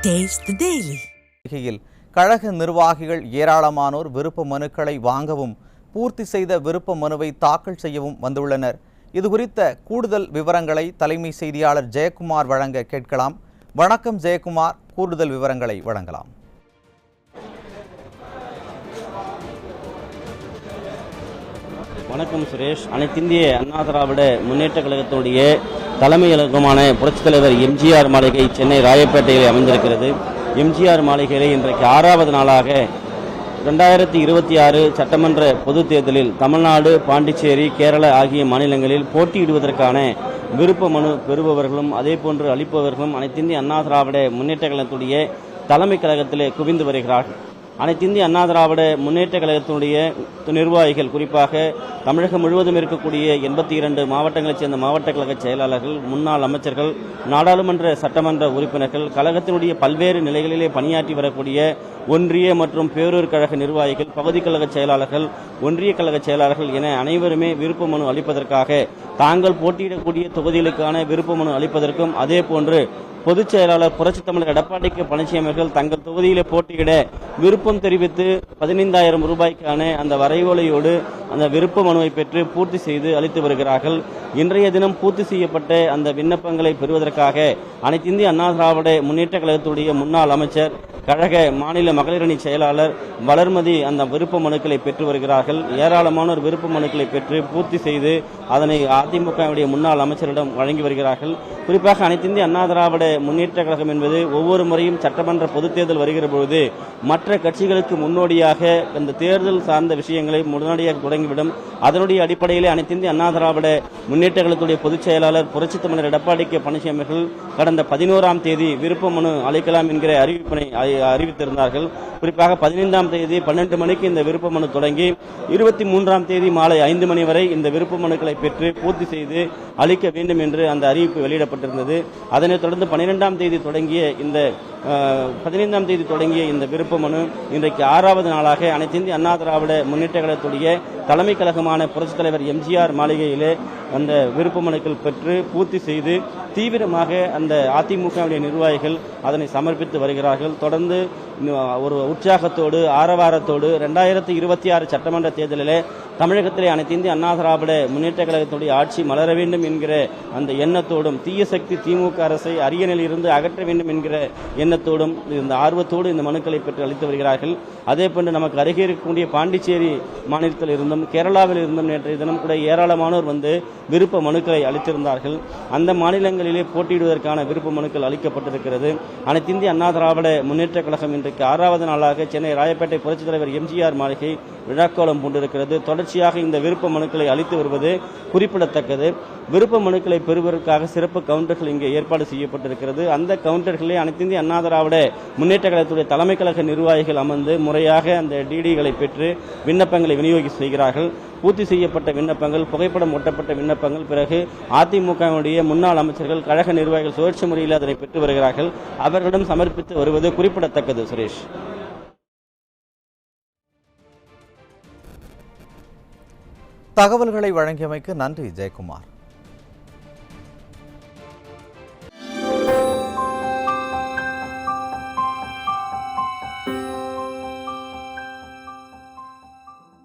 Taste the Daily. கழக நிர்வாகிகள் ஏராளமானோர் விருப்ப மனுக்களை வாங்கவும் பூர்த்தி செய்த விருப்ப மனுவை தாக்கல் செய்யவும் வந்துள்ளனர். இதுகுறித்த கூடுதல் விவரங்களை தலைமை செய்தியாளர் ஜெயக்குமார் வழங்க கேட்கலாம். வணக்கம் ஜெயக்குமார், கூடுதல் விவரங்களை வழங்கலாம். வணக்கம் சுரேஷ். அனைத்திந்திய அண்ணா திராவிட முன்னேற்ற கழகத்தினுடைய தலைமையகமான புரட்சித் தலைவர் எம்ஜிஆர் மாளிகை சென்னை ராயப்பேட்டையில் அமைந்திருக்கிறது. எம்ஜிஆர் மாளிகையிலே இன்றைக்கு 6வது நாளாக 2026 சட்டமன்ற பொதுத் தேர்தலில் தமிழ்நாடு, பாண்டிச்சேரி, கேரளா ஆகிய மாநிலங்களில் போட்டியிடுவதற்கான விருப்ப மனு பெறுபவர்களும் அதேபோன்று அளிப்பவர்களும் அனைத்திந்திய அண்ணா திராவிட முன்னேற்ற கழகத்துடைய தலைமை கழகத்திலே குவிந்து வருகிறார்கள். அனைத்திந்திய அண்ணா திராவிட முன்னேற்ற கழகத்தினுடைய நிர்வாகிகள், குறிப்பாக தமிழகம் முழுவதும் இருக்கக்கூடிய 82 மாவட்டங்களைச் சேர்ந்த மாவட்ட கழக செயலாளர்கள், முன்னாள் அமைச்சர்கள், நாடாளுமன்ற சட்டமன்ற உறுப்பினர்கள், கழகத்தினுடைய பல்வேறு நிலைகளிலே பணியாற்றி வரக்கூடிய ஒன்றிய மற்றும் பேரூர் கழக நிர்வாகிகள், பகுதி கழக செயலாளர்கள், ஒன்றிய கழக செயலாளர்கள் என அனைவருமே விருப்ப மனு அளிப்பதற்காக தாங்கள் போட்டியிடக்கூடிய தொகுதிகளுக்கான விருப்ப மனு அளிப்பதற்கும் அதேபோன்று பொதுச் செயலாளர் புரட்சித் தமிழர் எடப்பாடி கே பழனிசாமி அவர்கள் தங்கள் தொகுதியிலே போட்டியிட விருப்பம் தெரிவித்து 15,000 ரூபாய்க்கான அந்த வரைவோலையோடு அந்த விருப்ப மனுவை பெற்று பூர்த்தி செய்து அளித்து வருகிறார்கள். இன்றைய தினம் பூர்த்தி செய்யப்பட்ட அந்த விண்ணப்பங்களை பெறுவதற்காக அனைத்திந்திய அண்ணா திராவிட முன்னேற்ற கழகத்துடைய முன்னாள் அமைச்சர், கழக மாநில மகளிரணி செயலாளர் வளர்மதி அந்த விருப்ப மனுக்களை பெற்று வருகிறார்கள். ஏராளமானோர் விருப்ப மனுக்களை பெற்று பூர்த்தி செய்து அதனை அதிமுகவுடைய முன்னாள் அமைச்சரிடம் வழங்கி வருகிறார்கள். குறிப்பாக அனைத்திந்திய அண்ணா திராவிட முன்னேற்ற கழகம் என்பது ஒவ்வொரு முறையும் சட்டமன்ற பொதுத் தேர்தல் வருகிற பொழுது மற்ற கட்சிகளுக்கு முன்னோடியாக இந்த தேர்தல் சார்ந்த விஷயங்களை முன்னோடியாக தொடங்கிவிடும். அதனுடைய அடிப்படையிலே அனைத்திந்திய அண்ணா திராவிட முன்னேற்ற கழகத்துடைய பொதுச் செயலாளர் புரட்சித் தமிழர் எடப்பாடி கே பழனிசாமி அவர்கள் கடந்த 11ஆம் தேதி விருப்ப மனு அளிக்கலாம் என்கிற அறிவிப்பினை அறிவித்திருந்தார்கள். குறிப்பாக 15ஆம் தேதி 12 மணிக்கு இந்த விருப்ப மனு தொடங்கி 23ஆம் தேதி மாலை 5 மணி வரை இந்த விருப்ப மனுக்களை பெற்று பூர்த்தி செய்து அளிக்க வேண்டும் என்று அந்த அறிவிப்பு வெளியிடப்பட்டிருந்தது. அதனைத் தொடர்ந்து 12ஆம் தேதி தொடங்கிய இந்த 15ஆம் தேதி தொடங்கிய இந்த விருப்ப மனு இன்றைக்கு 6வது நாளாக அனைத்திந்திய அண்ணா திராவிட முன்னேற்ற கழகத்துடைய தலைமை கழகமான புரட்சித் தலைவர் எம்ஜிஆர் மாளிகையிலே அந்த விருப்ப மனுக்கள் பெற்று பூர்த்தி செய்து தீவிரமாக அந்த அதிமுகவுடைய நிர்வாகிகள் அதனை சமர்ப்பித்து வருகிறார்கள். தொடர்ந்து ஒரு உற்சாகத்தோடு ஆரவாரத்தோடு 2026 சட்டமன்ற தேர்தலிலே தமிழகத்திலே அனைத்திந்திய அண்ணா திராவிட முன்னேற்ற கழகத்துடைய ஆட்சி மலர வேண்டும் என்கிற அந்த எண்ணத்தோடும், தீய சக்தி திமுக அரசை அரிய நிலையிலிருந்து அகற்ற வேண்டும் என்கிற எண்ணத்தோடும் இந்த ஆர்வத்தோடு இந்த மனுக்களை பெற்று அளித்து வருகிறார்கள். அதேபோன்று நமக்கு அருகே இருக்கக்கூடிய பாண்டிச்சேரி மாநிலத்தில் இருந்தும் கேரளாவில் இருந்தும் நேற்றைய தினம் கூட ஏராளமானோர் வந்து விருப்ப மனுக்களை அளித்திருந்தார்கள். அந்த மாநிலங்களிலே போட்டியிடுவதற்கான விருப்ப மனுக்கள் அளிக்கப்பட்டிருக்கிறது. அனைத்திந்திய அண்ணா திராவிட முன்னேற்ற கழகம் இன்றைக்கு 6வது நாளாக சென்னை ராயப்பேட்டை புரட்சித் தலைவர் எம்ஜிஆர் மாளிகை விழாக்கோலம் கொண்டிருக்கிறது. தொடர்ச்சியாக இந்த விருப்ப மனுக்களை அளித்து வருவது குறிப்பிடத்தக்கது. விருப்ப மனுக்களை பெறுவதற்காக சிறப்பு கவுண்டர்கள் இங்கே ஏற்பாடு செய்யப்பட்டிருக்கிறது. அந்த கவுண்டர்களை அனைத்திந்திய அண்ணா திராவிட முன்னேற்ற கழகத்துடைய தலைமை கழக நிர்வாகிகள் அமர்ந்து முறையாக அந்த டிடிகளை பெற்று விண்ணப்பங்களை விநியோகி செய்கிறார்கள். பூர்த்தி செய்யப்பட்ட விண்ணப்பங்கள், புகைப்படம் ஒட்டப்பட்ட விண்ணப்பங்கள் பிறகு அதிமுகவுடைய முன்னாள் அமைச்சர்கள், கழக நிர்வாகிகள் சுழற்சி முறையில் அதனை பெற்று வருகிறார்கள். அவர்களிடம் சமர்ப்பித்து வருவது குறிப்பிடத்தக்கது. சுரேஷ், தகவல்களை வழங்கியமைக்கு நன்றி ஜெயக்குமார்.